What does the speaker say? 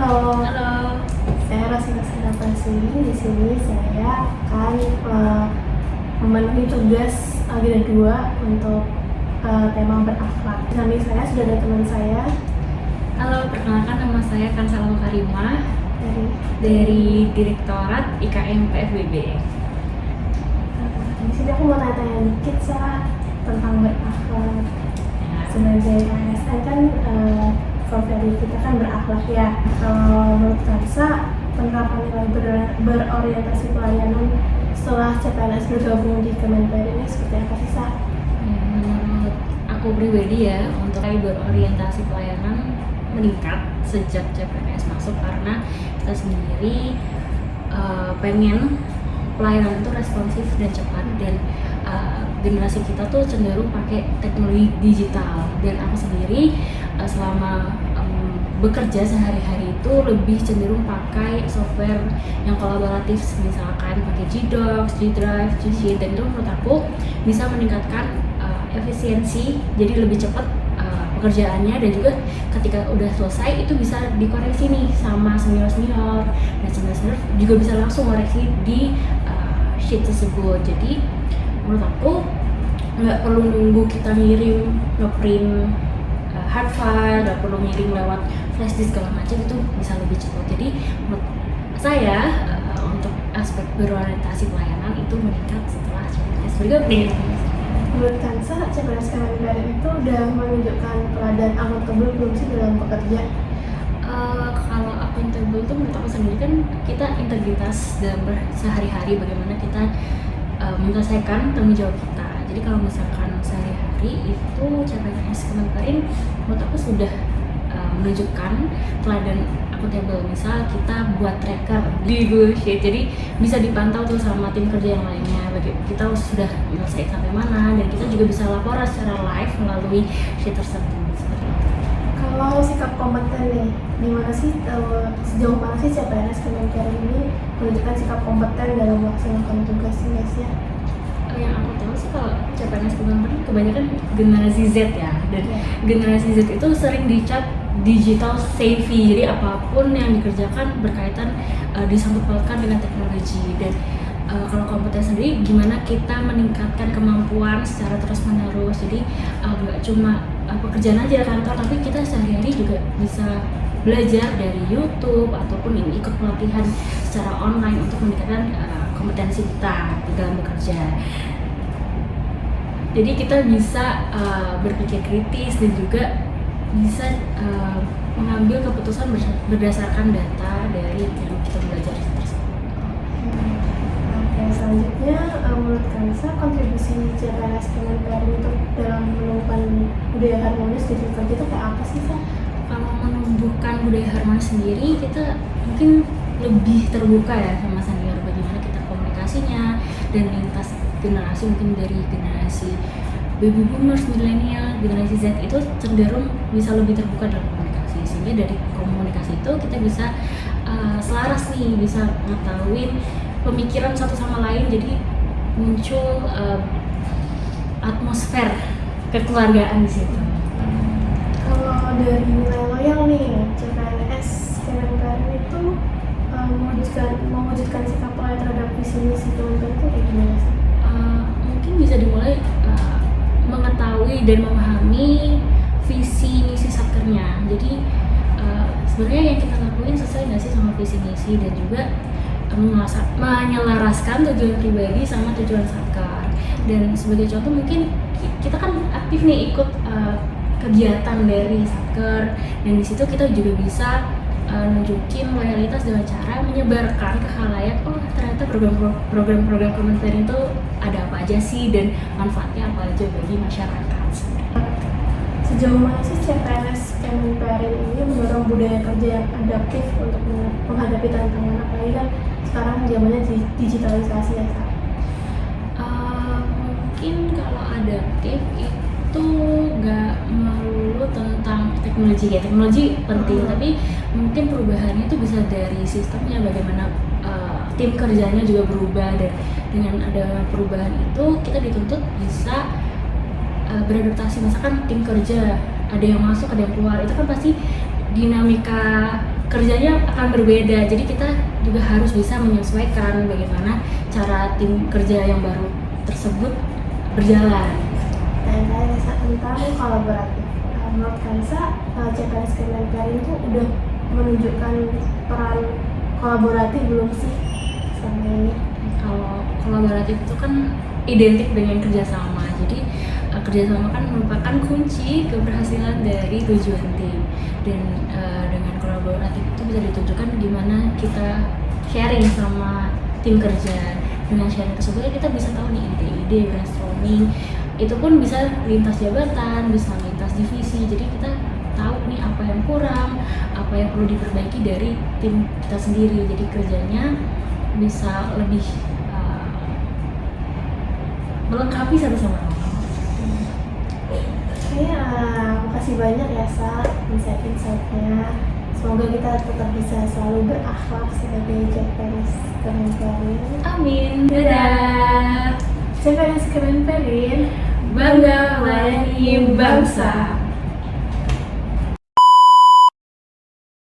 Halo, Halo. saya Rosina Sinapasini. Di sini saya akan memenuhi tugas grade 2 untuk tema berakhlak. Di samping saya sudah ada teman saya Halo, perkenalkan nama saya Kansalam Karimah dari dari Direktorat IKM PFBB. di sini aku mau tanya dikit tentang berakhlak. Sebagai ASN kan profesi kita kan berakhlak ya. Kalau menurut Kansa, penerapan nilai berorientasi pelayanan setelah CPNS bergabung di Kementerian ini seperti apa sih, Sa? Menurut aku pribadi ya, untuk berorientasi pelayanan meningkat sejak CPNS masuk karena kita sendiri pengen pelayanan itu responsif dan cepat, dan generasi kita tuh cenderung pakai teknologi digital, dan aku sendiri selama bekerja sehari-hari itu lebih cenderung pakai software yang kolaboratif, misalkan pakai Gdocs, Gdrive, G-Sheet, dan itu menurut aku bisa meningkatkan efisiensi, jadi lebih cepat pekerjaannya, dan juga ketika udah selesai itu bisa dikoreksi nih sama senior-senior, dan senior-senior juga bisa langsung koreksi di sheet tersebut. Jadi menurut aku nggak perlu nunggu kita ngirim ngeprint hard file, nggak perlu ngirim lewat flash disk segala macam, itu bisa lebih cepat. Jadi menurut saya untuk aspek berorientasi pelayanan itu meningkat setelah CPNS bergabung. Menurut Kansa, CPNS Kementerian itu udah menunjukkan keadaan akuntabel belum sih dalam bekerja? Kalau akuntabel itu menurut aku sendiri kan kita integritas dalam sehari-hari, bagaimana kita menyelesaikan tanggung jawab kita. Jadi kalau misalkan sehari-hari itu CPNS Kementerian menurut aku sudah menunjukkan teladan akuntabel. Misal kita buat tracker di Google Sheet, jadi bisa dipantau tuh sama tim kerja yang lainnya, kita sudah menyelesaikan sampai mana, dan kita juga bisa laporan secara live melalui sheet tersebut. Kalau sikap kompeten nih, gimana sih, sejauh mana sih CPNS Kementerian ini menunjukkan sikap kompeten dalam melaksanakan tugasnya? Yang aku tahu sih kalau CPNS Kementerian kebanyakan generasi Z ya, dan generasi Z itu sering dicap digital savvy, jadi apapun yang dikerjakan berkaitan disangkut pautkan dengan teknologi. Dan kalau kompeten sendiri, gimana kita meningkatkan kemampuan secara terus menerus, jadi nggak cuma pekerjaan aja kantor, tapi kita sehari-hari juga bisa belajar dari YouTube ataupun ikut pelatihan secara online untuk meningkatkan kompetensi kita dalam bekerja. Jadi kita bisa berpikir kritis dan juga bisa mengambil keputusan berdasarkan data dari yang kita belajar tersebut. Oke, selanjutnya menurut Kansa, kontribusi CPNS Kementerian untuk dalam menumbuhkan budaya harmonis di kerja itu kayak apa sih, Sa? Kalau menumbuhkan budaya harmonis sendiri, kita mungkin lebih terbuka ya sama senior, bagaimana kita komunikasinya, dan lintas generasi, mungkin dari generasi baby boomers, milenial, generasi Z itu cenderung bisa lebih terbuka dalam komunikasi, sehingga dari komunikasi itu kita bisa selaras nih, bisa ngetahuin pemikiran satu sama lain, jadi muncul atmosfer kekeluargaan di situ. Kalau dari nilai loyal nih, CPNS Kementerian itu mewujudkan sikap loyal terhadap visi misi Kementerian itu kayak gimana sih? Mungkin bisa dimulai mengetahui dan memahami visi misi satkernya. Jadi sebenarnya yang kita lakuin sesuai nggak sih sama visi misi, dan juga menyelaraskan tujuan pribadi sama tujuan satker. Dan sebagai contoh, mungkin kita kan aktif nih ikut kegiatan dari satker, dan di situ kita juga bisa nunjukin loyalitas dengan cara menyebarkan ke khalayak, oh ternyata program-program Kementerian itu ada apa aja sih, dan manfaatnya apa aja bagi masyarakat. Sejauh mana sih CPNS Kementerian ini mendorong budaya kerja yang adaptif untuk menghadapi tantangan, apalagi kan sekarang zamannya digitalisasi ya, Kak? Mungkin kalau adaptif itu nggak melulu tentang teknologi ya, teknologi penting, tapi mungkin perubahannya itu bisa dari sistemnya, bagaimana tim kerjanya juga berubah, dan dengan ada perubahan itu kita dituntut bisa beradaptasi. Misalkan tim kerja ada yang masuk, ada yang keluar, itu kan pasti dinamika kerjanya akan berbeda. Jadi kita juga harus bisa menyesuaikan bagaimana cara tim kerja yang baru tersebut berjalan. Nah, yang terakhir Nesa, tentang kolaboratif. Menurut Kansa, CPNS Kemenperin itu udah menunjukkan peran kolaboratif belum sih selama ini? Kalau kolaboratif itu kan identik dengan kerjasama. Jadi kerjasama kan merupakan kunci keberhasilan dari tujuan tim. Dan dengan kolaboratif itu bisa ditunjukkan gimana kita sharing sama tim kerja. Dengan sharing tersebut kita bisa tahu nih ide-ide, brainstorming. Itu pun bisa lintas jabatan, bisa lintas divisi. Jadi kita tahu nih apa yang kurang, apa yang perlu diperbaiki dari tim kita sendiri. Jadi kerjanya bisa lebih melengkapi satu sama lain. Oke, makasih banyak ya Sa, insight-insightnya. Semoga kita tetap bisa selalu berakhlak sebagai CPNS Kemenperin. Amin. Dadah. CPNS Kemenperin, Bangga melayani bangsa.